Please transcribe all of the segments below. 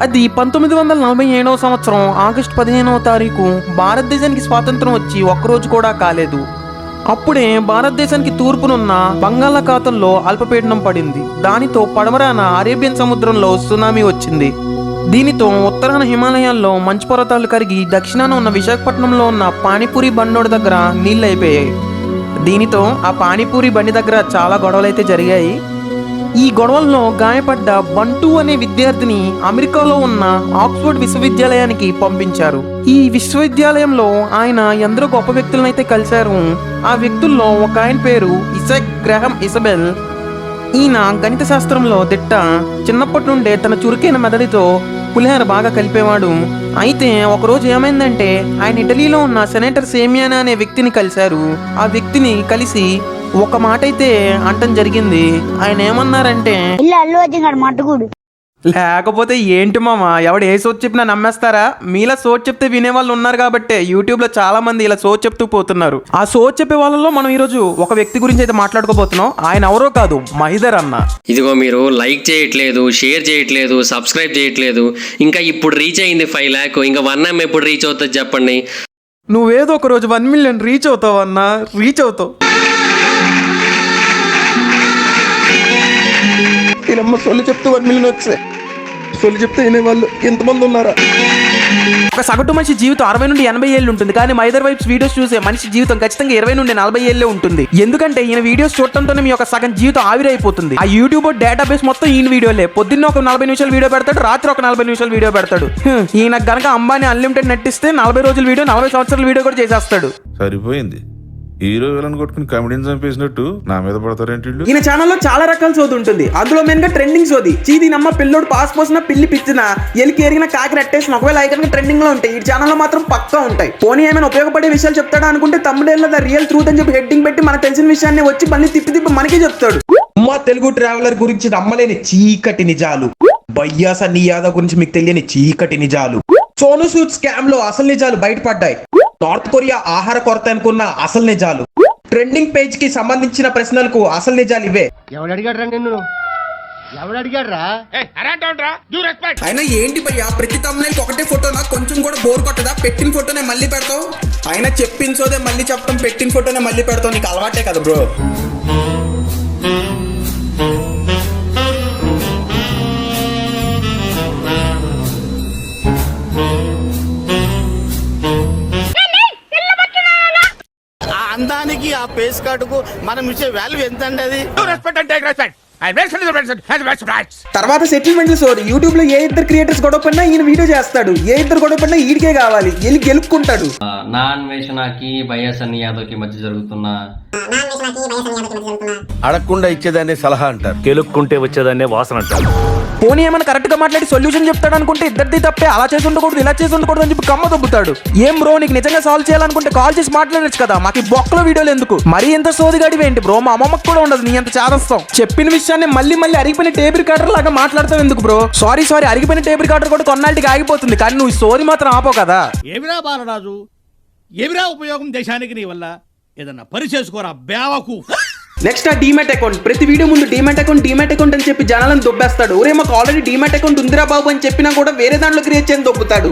అది 1947వ సంవత్సరం ఆగస్టు 15వ తారీఖు భారతదేశానికి స్వాతంత్రం వచ్చి ఒక్కరోజు కూడా కాలేదు. అప్పుడే భారతదేశానికి తూర్పునున్న బంగాళాఖాతంలో అల్పపీడనం పడింది. దానితో పడమరాన అరేబియన్ సముద్రంలో సునామీ వచ్చింది. దీనితో ఉత్తరాన హిమాలయాల్లో మంచు పర్వతాలు కరిగి దక్షిణాన ఉన్న విశాఖపట్నంలో ఉన్న పానీపూరి బండోడి దగ్గర నీళ్ళు అయిపోయాయి. దీనితో ఆ పానీపూరి బండి దగ్గర చాలా గొడవలైతే జరిగాయి. ఈ గొడవల్లో గాయపడ్డ బంటు అనే విద్యార్థిని అమెరికాలో ఉన్న ఆక్స్ఫర్డ్ విశ్వవిద్యాలయానికి పంపించారు. ఈ విశ్వవిద్యాలయంలో ఆయన ఎందరో గొప్ప వ్యక్తులను అయితే కలిశారు. ఆ వ్యక్తుల్లో ఒక ఆయన పేరు ఇసాక్ గ్రహం ఇసబెల్. ఈయన గణిత శాస్త్రంలో దిట్ట. చిన్నప్పటి నుండే తన చురుకైన మెదడితో పులిహార బాగా కలిపేవాడు. అయితే ఒకరోజు ఏమైందంటే ఆయన ఇటలీలో ఉన్న సెనేటర్ సేమియానా అనే వ్యక్తిని కలిశారు. ఆ వ్యక్తిని కలిసి ఒక మాట అయితే అంటం జరిగింది. ఆయన ఏమన్నారంటే, లేకపోతే ఏంటి మామ, ఎవడు ఏ సోచ్ చెప్పినా నమ్మేస్తారా? మీలా సోచ్ చెప్తే వినేవాళ్ళు ఉన్నారు కాబట్టి యూట్యూబ్ లో చాలా మంది ఇలా సోచ్ చెప్తూ పోతున్నారు. ఆ సోచ్ చెప్పే వాళ్ళలో మనం ఈరోజు ఒక వ్యక్తి గురించి అయితే మాట్లాడుకోబోతున్నాం. ఆయన ఎవరో కాదు, మహిధర్ అన్న. ఇదిగో మీరు లైక్ చేయట్లేదు, షేర్ చేయట్లేదు, సబ్స్క్రైబ్ చేయట్లేదు. ఇంకా ఇప్పుడు రీచ్ అయింది 5 lakhs. ఇంకా 1 M ఎప్పుడు రీచ్ అవుతుంది చెప్పండి. నువ్వేదో ఒక రోజు 1 million రీచ్ అవుతావు అన్న, రీచ్ అవుతావు. సొల్లు చెప్తే 1 million వచ్చాయి. సొల్లు చెప్తే వినేవాళ్ళు ఎంతమంది ఉన్నారా? ఒక సగటు మనిషి జీవితం 60 నుండి 80 ఏళ్ళు ఉంటుంది. కానీ మైదర్ వైబ్స్ వీడియోస్ చూసే మనిషి జీవితం ఖచ్చితంగా 20 నుండి 40 ఏళ్ళే ఉంటుంది. ఎందుకంటే ఈయన వీడియోస్ చూడటంతోనే మీ యొక్క సగం జీవితం ఆవిరైపోతుంది. ఆ యూట్యూబ్ డేటాబేస్ మొత్తం ఈయన వీడియోలే. పొద్దున్న ఒక 40 నిమిషాలు వీడియో పెడతాడు, రాత్రి ఒక 40 నిమిషాలు వీడియో పెడతాడు. ఈయన గనక అంబానీ అన్లిమిటెడ్ నటిస్తే 40 రోజుల వీడియో 40 సంవత్సరాల వీడియో కూడా చేసేస్తాడు. సరిపోయింది. హీరో విలన్ కొట్టుకుని కామెడీని చంపేసినట్టు నా మీద పడతారేంటి? ఈయన ఛానల్లో చాలా రకాల సోది ఉంటుంది. అందులో మెయిన్ గా ట్రెండింగ్ సోది. చీది నమ్మ పిల్లోడు పాస్ పోసిన పిల్లి పిచ్చిన ఎలికి ఎరిగిన కాకి రెట్టేసిన ఒకవేళ ఐకన్ ట్రెండింగ్ లో ఉంటాయి. ఈ ఛానల్లో మాత్రం పక్కా ఉంటాయి. పోనీ ఏమైనా ఉపయోగపడే విషయాలు చెప్తాడా అనుకుంటే తమ్ముడేళ్ళ ద రియల్ ట్రూత్ అని చెప్పి హెడ్డింగ్ పెట్టి మనకు తెలిసిన విషయాన్ని వచ్చి మళ్ళీ తిప్పి మనకే చెప్తాడు. మా తెలుగు ట్రావెలర్ గురించి నమ్మలేని చీకటి నిజాలు, బయ్యా సన్నీ యాదవ్ గురించి మీకు తెలియని చీకటి నిజాలు, సోను సూద్ స్కామ్ లో అసలు నిజాలు బయటపడ్డాయి, నార్త్ కొరియా ఆహార కొరత అనుకున్న అసలు నిజాలు, ట్రెండింగ్ పేజ్ కి సంబంధించిన ప్రశ్నలకు అసలు నిజాలు ఇవే. అయినా ఏంటి భయ్యా, ప్రతి తమ్ముళ్ళకి ఒకటే ఫోటోనా? కొంచెం కూడా బోర్ కొట్టదా? పెట్టిన ఫోటోనే మళ్ళీ పెడతావు. అయినా చెప్పిన సోదే మళ్ళీ చెప్పడం, పెట్టిన ఫోటోనే మళ్ళీ పెడతావు. నీకు అలవాటే కదా బ్రో. అందానికి ఆ ఫేస్ కార్డుకు మనం ఇచ్చే వాల్యూ ఎంత అండి? అది తర్వాత సెటిల్మెంట్లు సోది. యూట్యూబ్ లో ఏ ఇద్దరు క్రియేటర్స్ గొడవ పడినా ఈయన వీడియో చేస్తాడు. ఏ ఇద్దరు గొడవ పడినా ఈడికే కావాలి, వెళ్ళి గెలుపుకుంటాడు. నా అన్వేషణకి వైఎస్ అన్ని యాదవ్ కి మధ్య జరుగుతున్న అడగకుండా ఇచ్చేదాన్ని సలహా అంటారు, గెలుక్కుంటే వచ్చేదాన్ని వాసన అంటారు. పోనీ ఏమైనా కరెక్ట్ గా మాట్లాడి సొల్యూషన్ చెప్తాడు అనుకుంటే ఇద్దరిది తప్పే. అలా చేసి ఉండకూడదు, ఇలా చేసి ఉండకూడదు అని చెప్పి కమ్మ దొబ్బుతాడు. ఏం బ్రో, నీకు నిజంగా సాల్వ్ చేయాలనుకుంటే కాల్ చేసి మాట్లాడచ్చు కదా, మాకు ఈ బొక్కలో వీడియోలు ఎందుకు? మరీ ఎంత సోదిగాడివి ఏంటి బ్రో? మా అమ్మమ్మకు కూడా ఉండదు నీ అంత చాదస్తాం. చెప్పిన విషయాన్ని మళ్ళీ అరిగిపోయిన టేప్ రికార్డర్ లాగా మాట్లాడతావు ఎందుకు బ్రో? సారీ అరిగిపోయిన టేప్ రికార్డర్ కూడా కొన్నాళ్ళకి ఆగిపోతుంది, కానీ నువ్వు సోది మాత్రం ఆపో కదా. ఏమిరా బాలరాజు, ఏమిరా ఉపయోగం దేశానికి నీ వల్ల? ఏదన్నా పని చేసుకోరా బేవకు. నెక్స్ట్ ఆ డీమ్యాట్ అకౌంట్. ప్రతి వీడియో ముందు డీమ్యాట్ అకౌంట్ అని చెప్పి జనాలను దొబ్బేస్తాడు. ఒరే మాకు ఆల్రెడీ డీమ్యాట్ అకౌంట్ ఉందిరా బాబు అని చెప్పినా కూడా వేరే దాంట్లో క్రియేట్ చేయని దొబ్బుతాడు.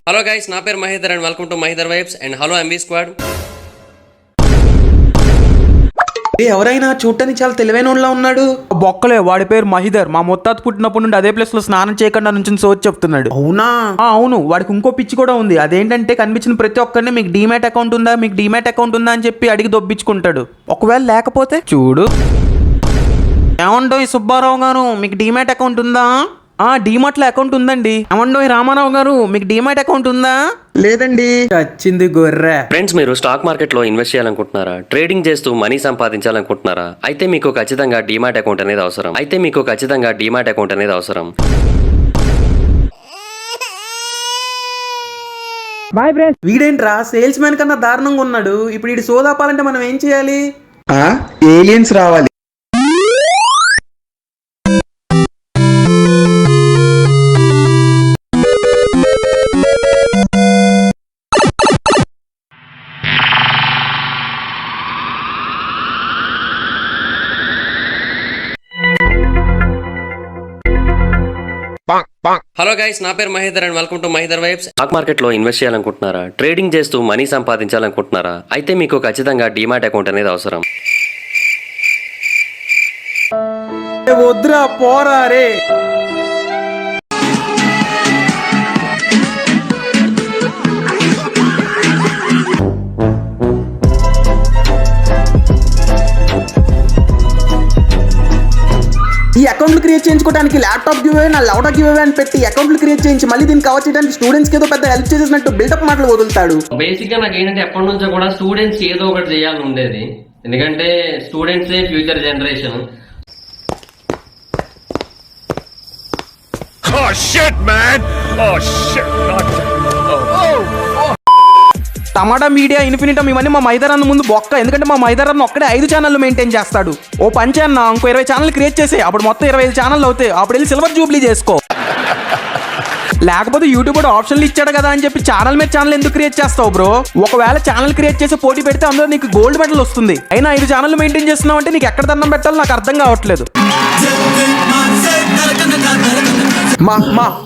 హలో గైస్, నా పేరు Mahidhar and welcome to Mahidhar vibes and hello MB squad. ఎవరైనా చూడటానికి చాలా తెలివైన వాళ్ళ ఉన్నాడు. బొక్కలే, వాడి పేరు మహిధర్. మా మొత్తాత పుట్టినప్పటి నుండి అదే ప్లేస్ లో స్నానం చేయకుండా నుంచి సోచి చెప్తున్నాడు. అవునా? అవును. వాడికి ఇంకో పిచ్చి కూడా ఉంది. అదేంటంటే కనిపించిన ప్రతి ఒక్కరిని మీకు డీమ్యాట్ అకౌంట్ ఉందా, మీకు డీమ్యాట్ అకౌంట్ ఉందా అని చెప్పి అడిగి దొబ్బించుకుంటాడు. ఒకవేళ లేకపోతే చూడు, ఏమండో ఈ సుబ్బారావు గారు మీకు డీమ్యాట్ అకౌంట్ ఉందా? డీమార్ట్ లో అకౌంట్ ఉందండి. ఏమండో ఈ రామారావు గారు మీకు డీమ్యాట్ అకౌంట్ ఉందా? లేదండి. వచ్చింది గొర్రె. ఫ్రెండ్స్, మీరు స్టాక్ మార్కెట్ లో ఇన్వెస్ట్ చేయాలనుకుంటున్నారా? ట్రేడింగ్ చేస్తూ మనీ సంపాదించాలనుకుంటున్నారా? అయితే మీకు ఖచ్చితంగా డీమాట్ అకౌంట్ అనేది అవసరం. Bye friends. వీడేంట్రా సేల్స్ మ్యాన్ కన్నా దారుణంగా ఉన్నాడు. ఇప్పుడు వీడి సోదాపాలంటే మనం ఏం చేయాలి? ఏలియన్స్ రావాలి. హలో గైస్, నా పేరు Mahidhar and welcome to Mahidhar vibes. Stock market లో ఇన్వెస్ట్ చేయాలనుకుంటున్నారా? ట్రేడింగ్ చేస్తూ మనీ సంపాదించాలనుకుంటున్నారా? అయితే మీకు ఖచ్చితంగా డీమాట్ అకౌంట్ అనేది అవసరం. వద్దురా పోరా రే. ఈ అకౌంట్లు క్రియేట్ చేయించుకోవడానికి ల్యాప్టాప్ గివ్ అవే, నా లౌటా గివ్ అవే అని పెట్టి అకౌంట్లు క్రియేట్ చేయించి మళ్ళీ దీన్ని కవర్ చేయడానికి స్టూడెంట్స్ కి ఏదో పెద్ద హెల్ప్ చేసేసినట్టు బిల్డప్ మాటలు వదులుతాడు. బేసిక్ గా నాకు ఏంటంటే ఎప్పటి నుంచో కూడా స్టూడెంట్స్ ఏదో ఒకటి చేయాలని ఉండేది. ఎందుకంటే స్టూడెంట్సే ఫ్యూచర్ జనరేషన్. టమాటా మీడియా ఇన్ఫినిటం ఇవన్నీ మా మైదర్ అన్న ముందు బొక్క. ఎందుకంటే మా మైదర్ అన్న ఒక్కడే 5 ఛానళ్ళు మెయింటైన్ చేస్తాడు. ఓ పంచే అన్న ఇంకో 20 ఛానల్ క్రియేట్ చేసి అప్పుడు మొత్తం 25 ఛానల్ అవుతాయి. అప్పుడు వెళ్ళి సిల్వర్ జూబ్లీ చేసుకో. లేకపోతే యూట్యూబ్ ఆప్షన్లు ఇచ్చాడు కదా అని చెప్పి ఛానల్ మీద ఛానల్ ఎందుకు క్రియేట్ చేస్తావు బ్రో? ఒకవేళ ఛానల్ క్రియేట్ చేసి పోటీ పెడితే అందులో నీకు గోల్డ్ మెడల్ వస్తుంది. అయినా 5 ఛానల్ మెయింటైన్ చేస్తున్నావు అంటే నీకు ఎక్కడ దండం పెట్టాలో నాకు అర్థం కావట్లేదు.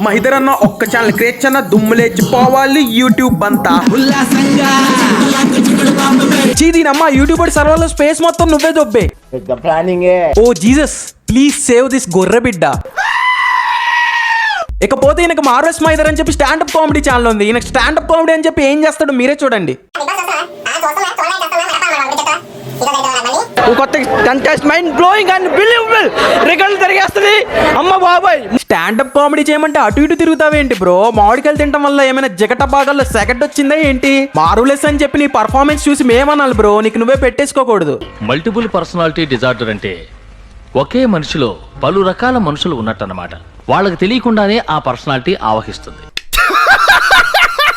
మహిధర్ అన్న ఒక్క ఛానల్ క్రియేట్ చేయన దుమ్ములేచిపోవాలి యూట్యూబ్ అంతా. చీదీనమ్మా యూట్యూబ్ సర్వర్లో స్పేస్ మొత్తం నువ్వే దొబ్బే. ఓ జీసస్ ప్లీజ్ సేవ్ దిస్ గొర్రె బిడ్డ. ఇకపోతే ఈయనకు మార్వెస్ మహిధర్ అని చెప్పి స్టాండప్ కామెడీ ఛానల్ ఉంది. ఈయనకు స్టాండప్ కామెడీ అని చెప్పి ఏం చేస్తాడు మీరే చూడండి. కొత్త contest mind blowing and believable రికార్డులు తిరిగేస్తుంది. అమ్మ బాబాయ్, స్టాండప్ కామెడీ చేయమంటే అటు ఇటు తిరుగుతావేంటి బ్రో? మామిడికాయలు తినడం వల్ల ఏమైనా జగట భాగాల్లో సెకండ్ వచ్చిందా ఏంటి? మారులెస్ అని చెప్పి నీ పర్ఫార్మెన్స్ చూసి మేమనాలి బ్రో, నీకు నువ్వే పెట్టేసుకోకూడదు. మల్టిపుల్ పర్సనాలిటీ డిజార్డర్ అంటే ఒకే మనిషిలో పలు రకాల మనుషులు ఉన్నట్టన్నమాట. వాళ్ళకి తెలియకుండానే ఆ పర్సనాలిటీ ఆవహిస్తుంది.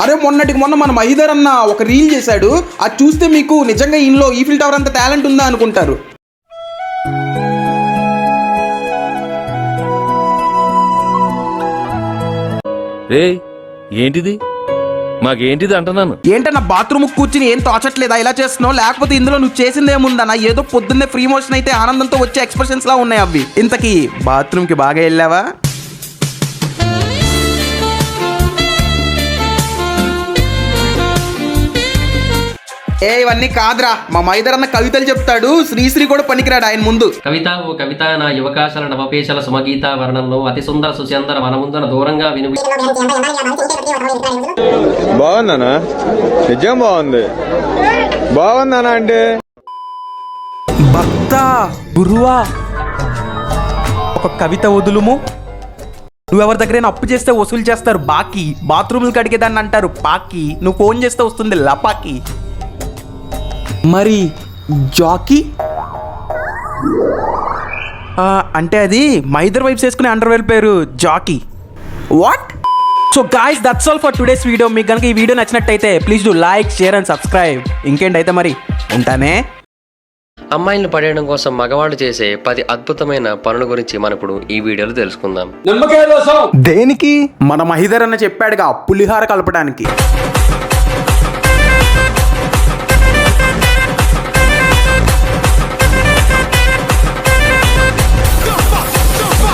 అరే మొన్నటికి మొన్న మన మహిధర్ అన్న ఒక రీల్ చేశాడు. అది చూస్తే మీకు నిజంగా ఈయనలో ఈఫిల్ టవర్ అంత టాలెంట్ ఉందా అనుకుంటారు. ఏంటిది మాకేంటిది అంటున్నాను. ఏంటన్నా బాత్రూమ్ కూర్చుని ఏం తోచట్లేదా ఇలా చేస్తున్నావు? లేకపోతే ఇందులో నువ్వు చేసింది ఏముందన్నా? ఏదో పొద్దున్నే ఫ్రీ మోషన్ అయితే ఆనందంతో వచ్చే ఎక్స్ప్రెషన్స్ లా ఉన్నాయి అవి. ఇంతకీ బాత్రూమ్ కి బాగా వెళ్ళావా? ఇవన్నీ కాదురా, మా మైదర్ అన్న కవితలు చెప్తాడు. శ్రీశ్రీ కూడా పనికిరాడు ఆయన ముందు. కవిత ఓ కవిత, నా యువకాశాల నవపేశల సుమగీత వర్ణంలో అతి సుందర సుచందర వనముందర దూరంగా విను. బాగుందనా? నిజం బాగుంది. బాగుందనా అంటే భక్త గురువా ఒక కవిత వదులుము. నువ్వెవరి దగ్గరైనా అప్పు చేస్తే వసూలు చేస్తారు బాకీ. బాత్రూములు కడిగేదాన్ని అంటారు పాకి. నువ్వు ఫోన్ చేస్తే వస్తుంది లపాకి. మరి జాకీ అంటే అది మైదర్ వైబ్స్ వేసుకునే అండర్వేర్ పేరు Jockey. What? So guys that's all for today's video. మీకు కనుక ఈ వీడియో నచ్చినట్టయితే please do like, share and subscribe. ఇంకేంటైతే మరి ఉంటానే. అమ్మాయిలను పడేయడం కోసం మగవాళ్ళు చేసే 10 అద్భుతమైన పనుల గురించి మనం ఇప్పుడు ఈ వీడియోలో తెలుసుకుందాం. దేనికి? మన మహిధర్ అన్న చెప్పాడుగా పులిహార కలపడానికి.